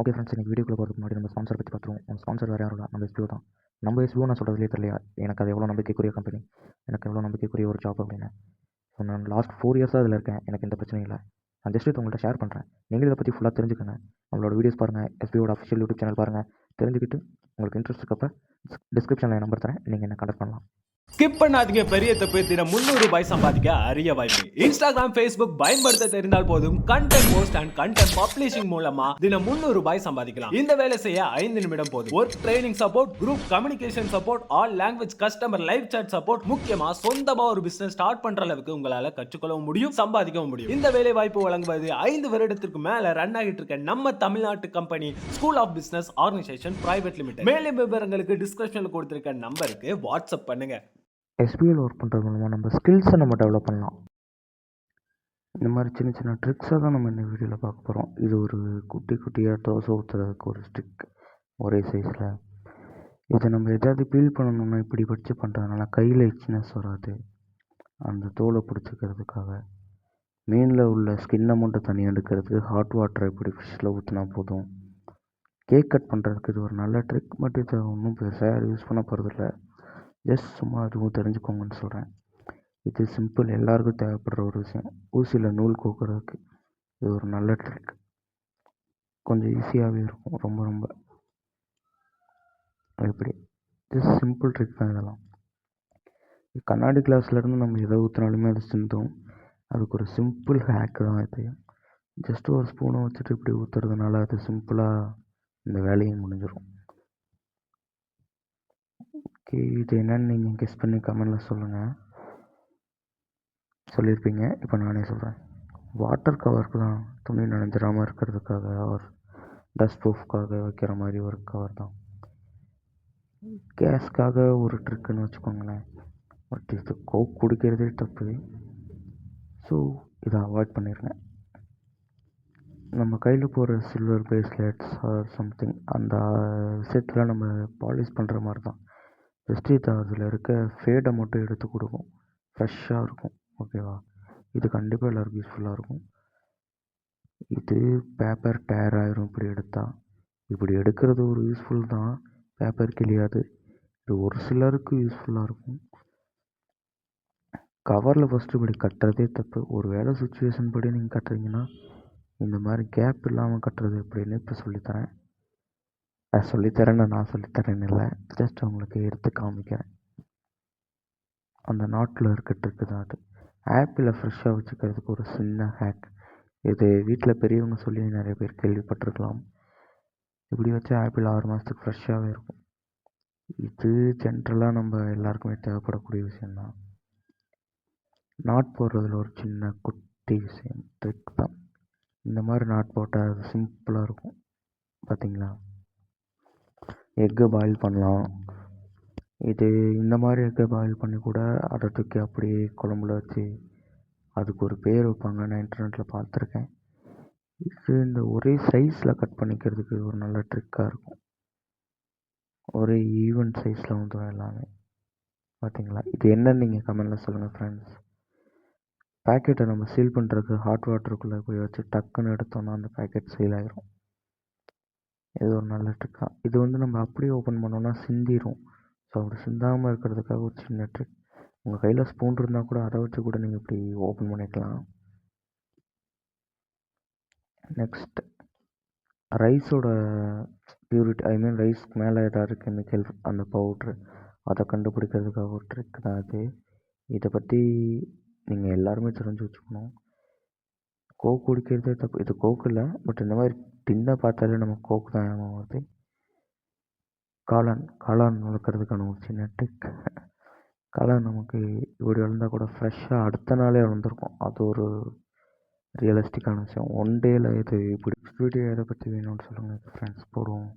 Okay friends, இன்றைக்கி வீடியோக்குள்ள போகிறதுக்கு முன்னாடி நம்ம ஸ்பான்சர் பற்றி பார்த்துருவோம். நம்ம ஸ்பான்சர் வேறு யாரும் இல்லை, நம்ம எஸ்பிஓ தான். நம்ம எஸ்பிஓ நான் சொல்கிறதுலே தெரியலையா, எனக்கு அது எவ்வளோ நம்பிக்கைக்குரிய கம்பெனி, எனக்கு எவ்வளோ நம்பிக்கைக்குரிய ஒரு ஜாப் அப்படின்னு. ஸோ நான் லாஸ்ட் 4 இயர்ஸாக அதில் இருக்கேன், எனக்கு எந்த பிரச்சனையும் இல்லை. நான் ஜஸ்ட் இது உங்கள்கிட்ட ஷேர் பண்ணுறேன். நீங்கள் இதை பற்றி ஃபுல்லாக தெரிஞ்சுக்கங்க. நம்மளோட வீடியோஸ் பாருங்கள், எஸ்பிஓட அஃபிஷியல் யூடியூப் சேனல் பாருங்கள். தெரிஞ்சுக்கிட்டு உங்களுக்கு இன்ட்ரெஸ்ட் இருக்கப்போ டிஸ்கிரிப்ஷனில் நம்பர் தரேன், நீங்கள் என்ன கான்டாக்ட் பண்ணலாம். ஸ்கிப் பண்ணாதீங்க. பெரிய தப்பு. தினம் 300 ரூபாய் சம்பாதிக்க அரிய வாய்ப்பு. இன்ஸ்டாகிராம், ஃபேஸ்புக் பயன்படுத்த தெரிந்தால் போதும். Content post and content publishing மூலமா தினம் 300 ரூபாய் சம்பாதிக்கலாம். இந்த வேலை செய்ய 5 நிமிடம் போதும். Work training support, group communication support, all language customer live chat support, முக்கியமா சொந்தமா ஒரு பிசினஸ் ஸ்டார்ட் பண்ற அளவுக்கு உங்களால கற்றுக்கொள்ளவும் முடியும், சம்பாதிக்கவும் முடியும். இந்த வேலை வாய்ப்பு வழங்குவது 5 வருடத்திற்கு மேல ரன் ஆகிட்டு இருக்க நம்ம தமிழ்நாட்டு company school of business organisation private limited. மேலும் விவரங்களுக்கு டிஸ்கிரிப்ஷன்ல கொடுத்திருக்க நம்பருக்கு வாட்ஸ்அப் பண்ணுங்க. எஸ்பிஓவில் ஒர்க் பண்ணுறது மூலமாக நம்ம ஸ்கில்ஸை நம்ம டெவலப் பண்ணலாம். இந்த மாதிரி சின்ன சின்ன ட்ரிக்ஸை தான் நம்ம இந்த வீடியோவில் பார்க்க போகிறோம். இது ஒரு குட்டியாக தோசை ஊற்றுறதுக்கு ஒரு ஸ்டிக், ஒரே சைஸில். இதை நம்ம எதாவது பீல் பண்ணணும்னா இப்படி வச்சு பண்ணுறதுனால கையில் இச்னஸ் வராது. அந்த தோலை பிடிச்சிக்கிறதுக்காக மீனில் உள்ள ஸ்கின்னை மட்டும் தனியாக எடுக்கிறதுக்கு ஹாட் வாட்டரை இப்படி ஃபிஷ்ஷில் ஊற்றினா போதும். கேக் கட் பண்ணுறதுக்கு இது ஒரு நல்ல ட்ரிக். பட் இதை ஒன்றும் பெருசாக யூஸ் பண்ண போகிறதில்ல, ஜஸ்ட் சும்மா அதுவும் தெரிஞ்சுக்கோங்கன்னு சொல்கிறேன். இது சிம்பிள், எல்லாருக்கும் தேவைப்படுற ஒரு விஷயம். ஊசியில் நூல் கோக்கிறதுக்கு இது ஒரு நல்ல ட்ரிக். கொஞ்சம் ஈஸியாகவே இருக்கும், ரொம்ப எப்படி ஜஸ்ட் சிம்பிள் ட்ரிக் தான் இதெல்லாம். கண்ணாடி கிளாஸ்லேருந்து நம்ம எதை ஊற்றினாலுமே அது சிந்தும். அதுக்கு ஒரு சிம்பிள் ஹேக்கு தான் இது. ஜஸ்ட் ஒரு ஸ்பூனை வச்சுட்டு இப்படி ஊற்றுறதுனால அது சிம்பிளாக இந்த வேலையும் முடிஞ்சிடும். ஓகே, இது என்னன்னு நீங்கள் கெஸ் பண்ணி கமெண்டில் சொல்லுங்கள். சொல்லியிருப்பீங்க, இப்போ நானே சொல்கிறேன். வாட்டர் கவருக்கு தான், துணி நனைஞ்சிடாமல் இருக்கிறதுக்காக ஒரு டஸ்ட் ப்ரூஃப்காக வைக்கிற மாதிரி ஒரு கவர் தான். கேஸ்க்காக ஒரு ட்ரிக்குன்னு வச்சுக்கோங்களேன். பட் இது கோக் குடிக்கிறதே தப்பு, ஸோ இதை அவாய்ட் பண்ணிடுங்க. நம்ம கையில் போகிற சில்வர் பிரேஸ்லெட்ஸ் ஆர் சம்திங், அந்த விஷயத்தில் நம்ம பாலிஷ் பண்ணுற மாதிரி தான். ஜஸ்ட் இது அதில் இருக்க ஃபேடை மட்டும் எடுத்து கொடுக்கும், ஃப்ரெஷ்ஷாக இருக்கும். ஓகேவா, இது கண்டிப்பாக எல்லாருக்கும் யூஸ்ஃபுல்லாக இருக்கும். இது பேப்பர் டேர் ஆயிரும் இப்படி எடுக்கிறது ஒரு யூஸ்ஃபுல் தான். பேப்பர் கிளியாது, இது ஒரு சிலருக்கு யூஸ்ஃபுல்லாக இருக்கும். கவரில் ஃபஸ்ட்டு இப்படி கட்டுறதே தப்பு. ஒரு வேளை சுச்சுவேஷன் படி நீங்கள் கட்டுறீங்கன்னா இந்த மாதிரி கேப் இல்லாமல் கட்டுறது எப்படின்னு இப்போ சொல்லித்தரேன். நான் சொல்லித்தரேன்னு இல்லை, ஜஸ்ட் உங்களுக்கு எடுத்து காமிக்கிறேன். அந்த நாட்டில் இருக்கட்டுருக்கு தான் அது. ஆப்பிளை ஃப்ரெஷ்ஷாக வச்சுக்கிறதுக்கு ஒரு சின்ன ஹேக். இது வீட்டில் பெரியவங்க சொல்லி நிறைய பேர் கேள்விப்பட்டிருக்கலாம். இப்படி வச்சு ஆப்பிள் 6 மாதத்துக்கு ஃப்ரெஷ்ஷாகவே இருக்கும். இது ஜென்ரலாக நம்ம எல்லாருக்குமே தேவைப்படக்கூடிய விஷயந்தான். நாட் போடுறதுல ஒரு சின்ன குட்டி விஷயம், ட்ரிக் தான். இந்த மாதிரி நாட் போட்டால் அது சிம்பிளாக இருக்கும். பார்த்தீங்களா, எக்கை பாயில் பண்ணலாம். இது இந்த மாதிரி எக்கை பாயில் பண்ணி கூட அதை தூக்கி அப்படியே குழம்புல வச்சு அதுக்கு ஒரு பேர் வைப்பாங்க, நான் இன்டர்நெட்டில் பார்த்துருக்கேன். இது இந்த ஒரே சைஸில் கட் பண்ணிக்கிறதுக்கு ஒரு நல்ல ட்ரிக்காக இருக்கும். ஒரே ஈவன் சைஸில் வந்துடும் எல்லாமே. பார்த்தீங்களா, இது என்னன்னு நீங்கள் கமெண்டில் சொல்லுங்கள் ஃப்ரெண்ட்ஸ். பேக்கெட்டை நம்ம சீல் பண்ணுறதுக்கு ஹாட் வாட்டருக்குள்ளே போய் வச்சு டக்குன்னு எடுத்தோன்னா அந்த பேக்கெட் சீல் ஆகிரும். இது ஒரு நல்ல ட்ரிக் தான். இது நம்ம அப்படியே ஓப்பன் பண்ணோன்னா சிந்திரும். ஸோ அப்படி சிந்தாமல் இருக்கிறதுக்காக ஒரு சின்ன ட்ரிக். உங்கள் கையில் ஸ்பூன் இருந்தால் கூட அதை வச்சு கூட நீங்கள் இப்படி ஓப்பன் பண்ணிக்கலாம். நெக்ஸ்ட், ரைஸோட பியூரிட்டி, ரைஸ்க்கு மேலே ஏதாவது கெமிக்கல், அந்த பவுட்ரு அதை கண்டுபிடிக்கிறதுக்காக ஒரு ட்ரிக் தான் அது. இதை பற்றி நீங்கள் எல்லாருமே தெரிஞ்சு வச்சுக்கணும். கோக் குடிக்கிறதே தப்பு. இது கோக் இல்லை, பட் இந்த மாதிரி டின்னை பார்த்தாலே நம்ம கோக் தான் ஞாபகம் வருது. காளான் வளர்க்குறதுக்கான ஒரு சின்ன ட்ரிக். காளான் நமக்கு இப்படி வளர்ந்தால் கூட ஃப்ரெஷ்ஷாக அடுத்த நாளே வளர்ந்துருக்கும். அது ஒரு ரியலிஸ்டிக்கான விஷயம். ஒன் டேயில் இது இப்படி வீடியோ எதை பற்றி வேணும்னு சொல்லுங்கள் ஃப்ரெண்ட்ஸ், போடுவோம்.